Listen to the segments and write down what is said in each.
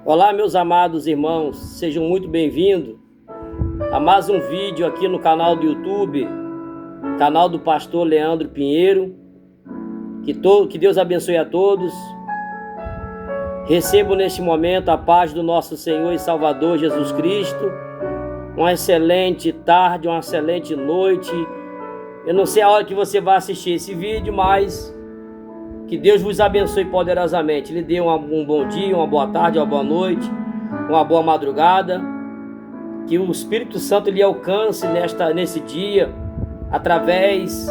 Olá, meus amados irmãos, sejam muito bem-vindos a mais um vídeo aqui no canal do YouTube, canal do pastor Leandro Pinheiro. Que Deus abençoe a todos. Recebo neste momento a paz do nosso Senhor e Salvador Jesus Cristo. Uma excelente tarde, uma excelente noite. Eu não sei a hora que você vai assistir esse vídeo, mas que Deus vos abençoe poderosamente. Lhe dê um bom dia, uma boa tarde, uma boa noite, uma boa madrugada. Que o Espírito Santo lhe alcance nesse dia, através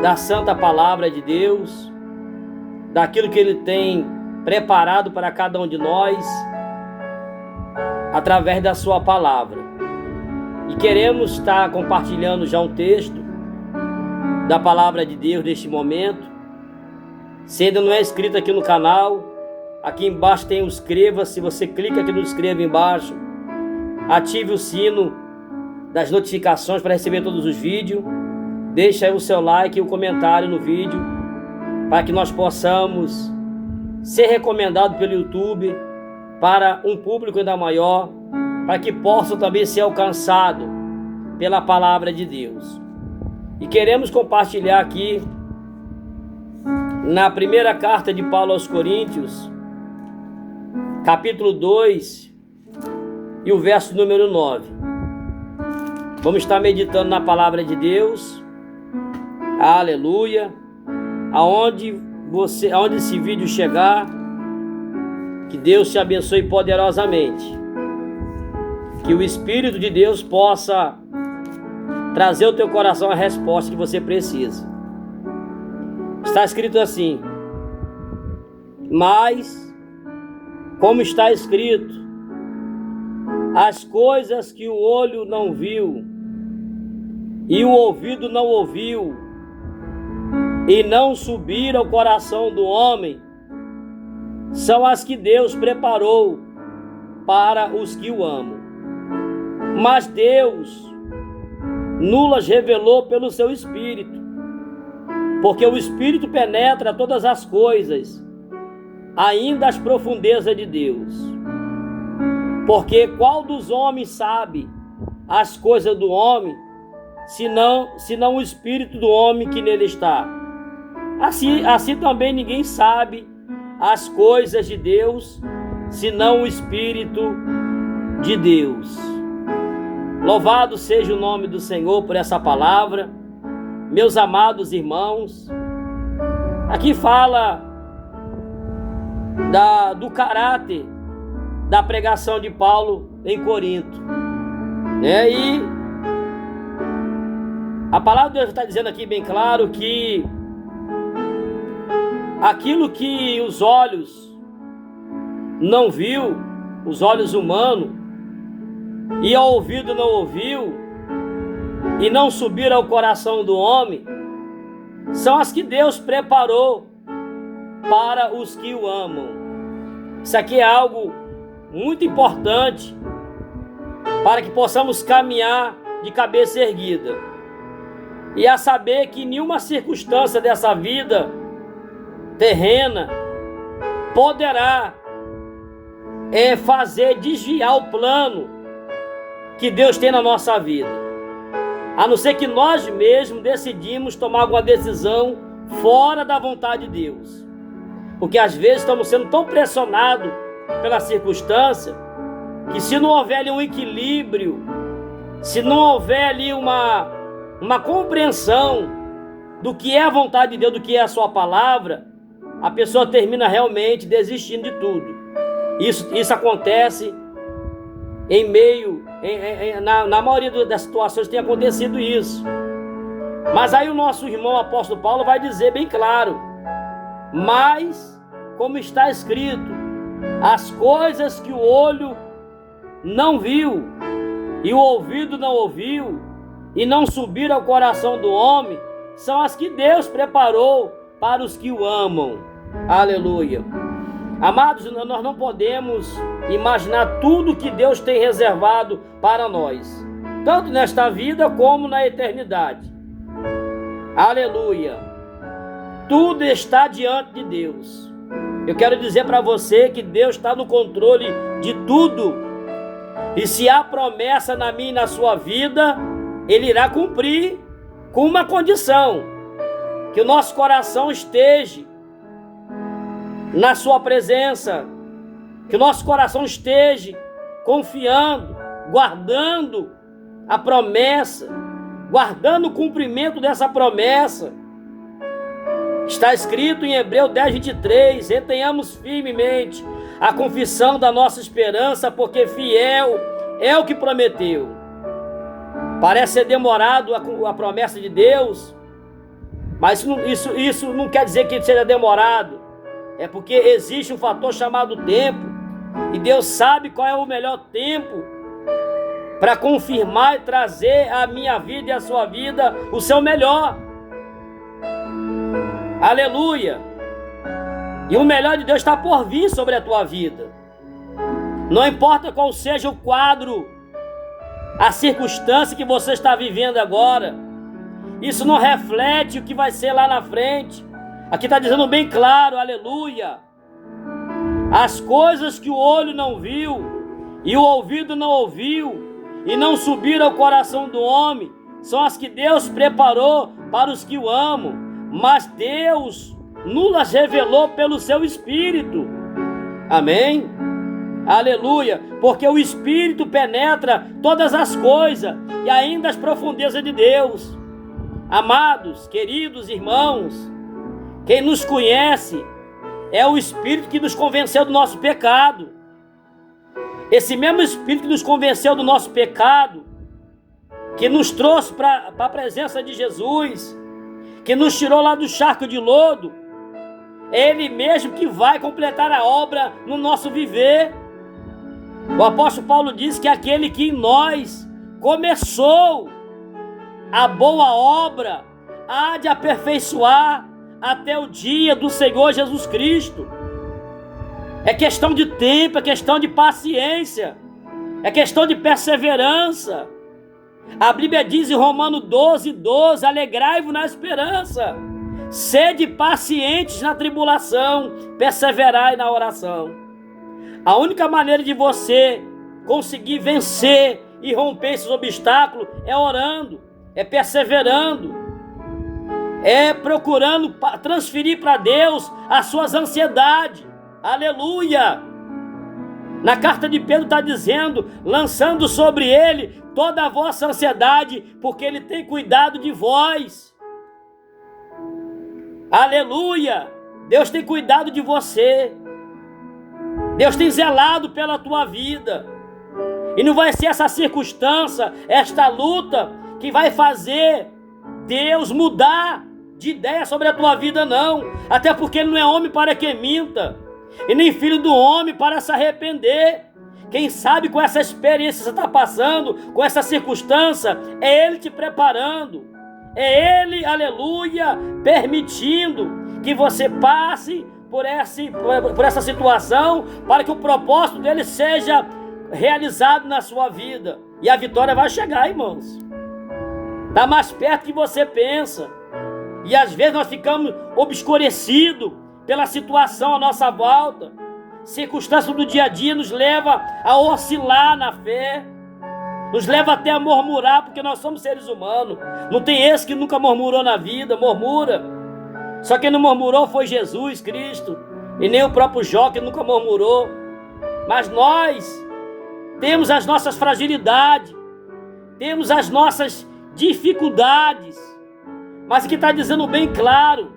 da santa palavra de Deus, daquilo que Ele tem preparado para cada um de nós, através da sua palavra. E queremos estar compartilhando já um texto da palavra de Deus neste momento. Se ainda não é inscrito aqui no canal, aqui embaixo tem o inscreva-se. Você clica aqui no inscreva embaixo, ative o sino das notificações para receber todos os vídeos. Deixa aí o seu like e o comentário no vídeo, para que nós possamos ser recomendados pelo YouTube para um público ainda maior, para que possam também ser alcançados pela palavra de Deus. E queremos compartilhar aqui na primeira carta de Paulo aos Coríntios, capítulo 2 e o verso número 9. Vamos estar meditando na palavra de Deus. Aleluia. Aonde esse vídeo chegar, que Deus te abençoe poderosamente. Que o Espírito de Deus possa trazer ao teu coração a resposta que você precisa. Está escrito assim: mas, como está escrito, as coisas que o olho não viu e o ouvido não ouviu e não subiram ao coração do homem, são as que Deus preparou para os que o amam. Mas Deus nulas revelou pelo seu Espírito, porque o Espírito penetra todas as coisas, ainda as profundezas de Deus. Porque qual dos homens sabe as coisas do homem, senão o Espírito do homem que nele está? Assim também ninguém sabe as coisas de Deus, senão o Espírito de Deus. Louvado seja o nome do Senhor por essa palavra. Meus amados irmãos, aqui fala do caráter da pregação de Paulo em Corinto. E a palavra de Deus está dizendo aqui bem claro que aquilo que os olhos não viu, os olhos humanos, e o ouvido não ouviu, e não subiram ao coração do homem, são as que Deus preparou para os que o amam. Isso aqui é algo muito importante para que possamos caminhar de cabeça erguida, e a saber que nenhuma circunstância dessa vida terrena poderá fazer desviar o plano que Deus tem na nossa vida, a não ser que nós mesmos decidimos tomar alguma decisão fora da vontade de Deus. Porque às vezes estamos sendo tão pressionados pela circunstância, que se não houver ali um equilíbrio, se não houver ali uma compreensão do que é a vontade de Deus, do que é a sua palavra, a pessoa termina realmente desistindo de tudo. Isso acontece na maioria das situações tem acontecido isso. Mas aí o nosso irmão apóstolo Paulo vai dizer bem claro: mas, como está escrito, as coisas que o olho não viu e o ouvido não ouviu e não subiram ao coração do homem, são as que Deus preparou para os que o amam. Aleluia. Amados, nós não podemos imaginar tudo que Deus tem reservado para nós, tanto nesta vida como na eternidade. Aleluia. Tudo está diante de Deus. Eu quero dizer para você que Deus está no controle de tudo. E se há promessa na minha e na sua vida, Ele irá cumprir com uma condição: que o nosso coração esteja na sua presença, que o nosso coração esteja confiando, guardando a promessa, guardando o cumprimento dessa promessa. Está escrito em Hebreus 10:23, retenhamos firmemente a confissão da nossa esperança, porque fiel é o que prometeu. Parece ser demorado a promessa de Deus, mas isso não quer dizer que seja demorado. É porque existe um fator chamado tempo, e Deus sabe qual é o melhor tempo para confirmar e trazer à minha vida e à sua vida o seu melhor. Aleluia! E o melhor de Deus está por vir sobre a tua vida. Não importa qual seja o quadro, a circunstância que você está vivendo agora, isso não reflete o que vai ser lá na frente. Aqui está dizendo bem claro, aleluia. As coisas que o olho não viu, e o ouvido não ouviu, e não subiram ao coração do homem, são as que Deus preparou para os que o amam. Mas Deus nos revelou pelo seu Espírito. Amém? Aleluia. Porque o Espírito penetra todas as coisas e ainda as profundezas de Deus. Amados, queridos irmãos, quem nos conhece é o Espírito que nos convenceu do nosso pecado. Esse mesmo Espírito que nos convenceu do nosso pecado, que nos trouxe para a presença de Jesus, que nos tirou lá do charco de lodo, é Ele mesmo que vai completar a obra no nosso viver. O apóstolo Paulo diz que aquele que em nós começou a boa obra há de aperfeiçoar até o dia do Senhor Jesus Cristo. É questão de tempo, é questão de paciência, é questão de perseverança. A Bíblia diz em Romanos 12:12, alegrai-vos na esperança, sede pacientes na tribulação, perseverai na oração. A única maneira de você conseguir vencer e romper esses obstáculos é orando, é perseverando, é procurando transferir para Deus as suas ansiedades. Aleluia! Na carta de Pedro está dizendo, lançando sobre Ele toda a vossa ansiedade, porque Ele tem cuidado de vós. Aleluia! Deus tem cuidado de você. Deus tem zelado pela tua vida. E não vai ser essa circunstância, esta luta, que vai fazer Deus mudar de ideia sobre a tua vida, não. Até porque Ele não é homem para que minta, e nem filho do homem para se arrepender. Quem sabe com essa experiência que você está passando, com essa circunstância, é Ele te preparando. É Ele, aleluia, permitindo que você passe por essa situação, para que o propósito dele seja realizado na sua vida. E a vitória vai chegar, irmãos. Está mais perto que você pensa. E às vezes nós ficamos obscurecidos pela situação à nossa volta. Circunstâncias do dia a dia nos leva a oscilar na fé, nos leva até a murmurar, porque nós somos seres humanos. Não tem esse que nunca murmurou na vida, murmura. Só quem não murmurou foi Jesus Cristo, e nem o próprio Jó, que nunca murmurou. Mas nós temos as nossas fragilidades, temos as nossas dificuldades, mas aqui está dizendo bem claro: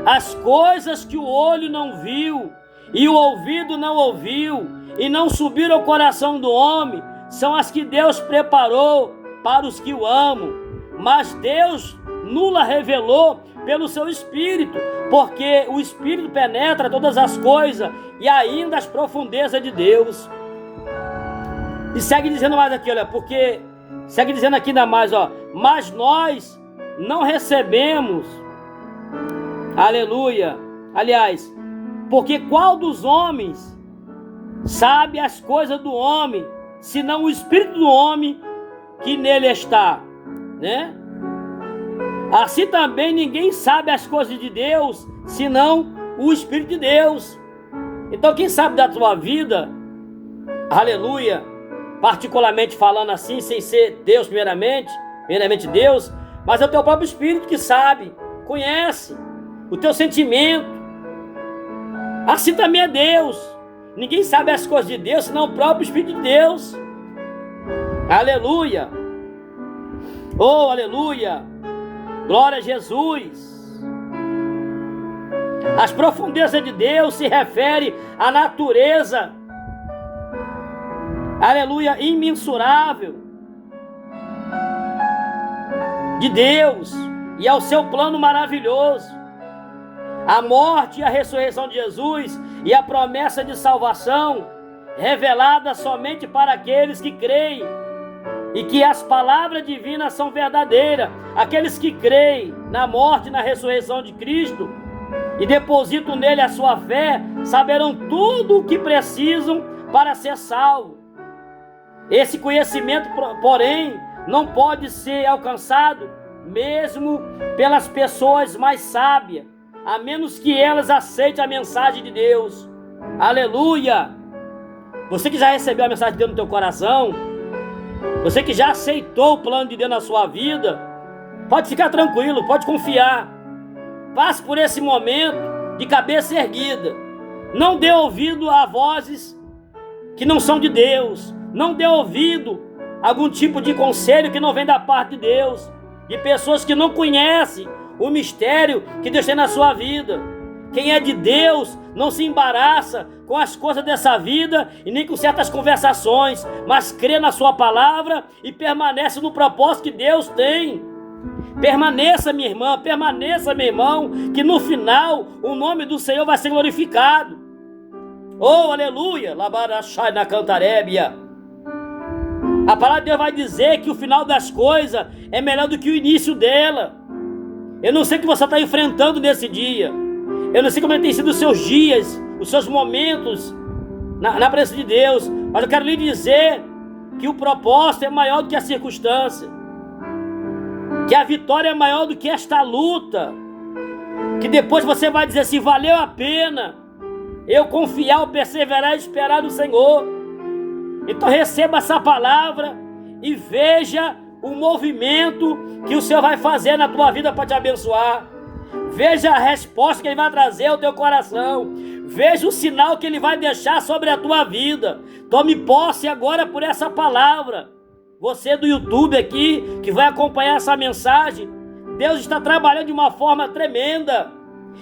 as coisas que o olho não viu e o ouvido não ouviu e não subiram ao coração do homem, são as que Deus preparou para os que o amam. Mas Deus nos revelou pelo seu Espírito, porque o Espírito penetra todas as coisas e ainda as profundezas de Deus. E segue dizendo mais aqui, olha, porque segue dizendo aqui ainda mais, ó, mas nós não recebemos, aleluia, aliás, porque qual dos homens sabe as coisas do homem, senão o Espírito do homem que nele está, né? Assim também ninguém sabe as coisas de Deus, senão o Espírito de Deus. Então quem sabe da tua vida, aleluia, particularmente falando assim, sem ser Deus primeiramente Deus, mas é o teu próprio Espírito que sabe, conhece o teu sentimento. Assim também é Deus. Ninguém sabe as coisas de Deus, senão o próprio Espírito de Deus. Aleluia. Oh, aleluia. Glória a Jesus. As profundezas de Deus se refere à natureza, aleluia, imensurável de Deus e ao seu plano maravilhoso. A morte e a ressurreição de Jesus e a promessa de salvação revelada somente para aqueles que creem e que as palavras divinas são verdadeiras. Aqueles que creem na morte e na ressurreição de Cristo e depositam nele a sua fé, saberão tudo o que precisam para ser salvo. Esse conhecimento, porém, não pode ser alcançado mesmo pelas pessoas mais sábias, a menos que elas aceitem a mensagem de Deus. Aleluia! Você que já recebeu a mensagem de Deus no teu coração, você que já aceitou o plano de Deus na sua vida, pode ficar tranquilo, pode confiar. Passe por esse momento de cabeça erguida. Não dê ouvido a vozes que não são de Deus. Não dê ouvido a algum tipo de conselho que não vem da parte de Deus, de pessoas que não conhecem o mistério que Deus tem na sua vida. Quem é de Deus não se embaraça com as coisas dessa vida e nem com certas conversações, mas crê na sua palavra e permanece no propósito que Deus tem. Permaneça, minha irmã, permaneça, meu irmão, que no final o nome do Senhor vai ser glorificado. Oh, aleluia! Labarachai na cantarébia. A palavra de Deus vai dizer que o final das coisas é melhor do que o início dela. Eu não sei o que você está enfrentando nesse dia. Eu não sei como tem sido os seus dias, os seus momentos na presença de Deus. Mas eu quero lhe dizer que o propósito é maior do que a circunstância. Que a vitória é maior do que esta luta. Que depois você vai dizer assim: valeu a pena eu confiar, eu perseverar e esperar no Senhor. Então receba essa palavra e veja o movimento que o Senhor vai fazer na tua vida para te abençoar. Veja a resposta que Ele vai trazer ao teu coração. Veja o sinal que Ele vai deixar sobre a tua vida. Tome posse agora por essa palavra. Você do YouTube aqui, que vai acompanhar essa mensagem, Deus está trabalhando de uma forma tremenda.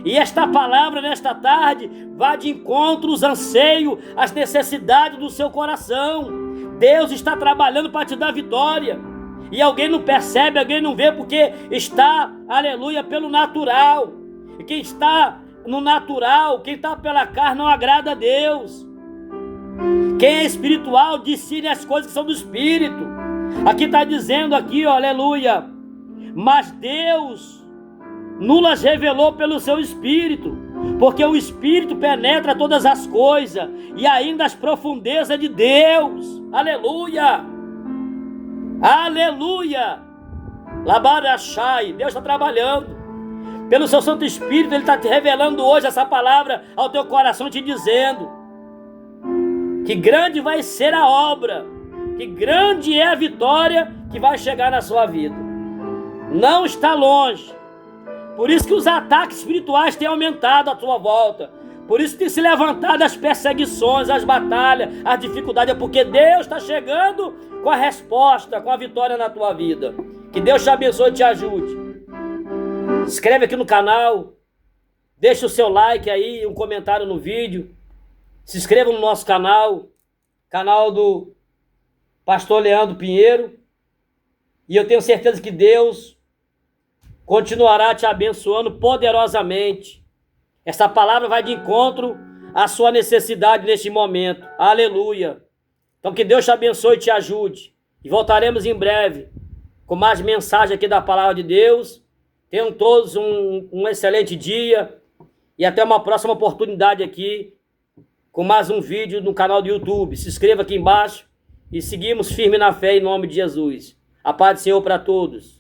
E esta palavra, nesta tarde, vai de encontro aos anseios, às necessidades do seu coração. Deus está trabalhando para te dar vitória. E alguém não percebe, alguém não vê, porque está, aleluia, pelo natural. E quem está no natural, quem está pela carne, não agrada a Deus. Quem é espiritual, discerne as coisas que são do Espírito. Aqui está dizendo aqui, ó, aleluia, mas Deus nulas revelou pelo seu Espírito, porque o Espírito penetra todas as coisas e ainda as profundezas de Deus. Aleluia, aleluia. Labarachai, Deus está trabalhando pelo seu Santo Espírito. Ele está te revelando hoje essa palavra ao teu coração, te dizendo que grande vai ser a obra, que grande é a vitória que vai chegar na sua vida. Não está longe. Por isso que os ataques espirituais têm aumentado à tua volta. Por isso que tem se levantado as perseguições, as batalhas, as dificuldades. É porque Deus está chegando com a resposta, com a vitória na tua vida. Que Deus te abençoe e te ajude. Se inscreve aqui no canal. Deixa o seu like aí, um comentário no vídeo. Se inscreva no nosso canal. Canal do Pastor Leandro Pinheiro. E eu tenho certeza que Deus continuará te abençoando poderosamente. Essa palavra vai de encontro à sua necessidade neste momento. Aleluia. Então que Deus te abençoe e te ajude. E voltaremos em breve com mais mensagem aqui da palavra de Deus. Tenham todos um excelente dia. E até uma próxima oportunidade aqui com mais um vídeo no canal do YouTube. Se inscreva aqui embaixo. E seguimos firme na fé em nome de Jesus. A paz do Senhor para todos.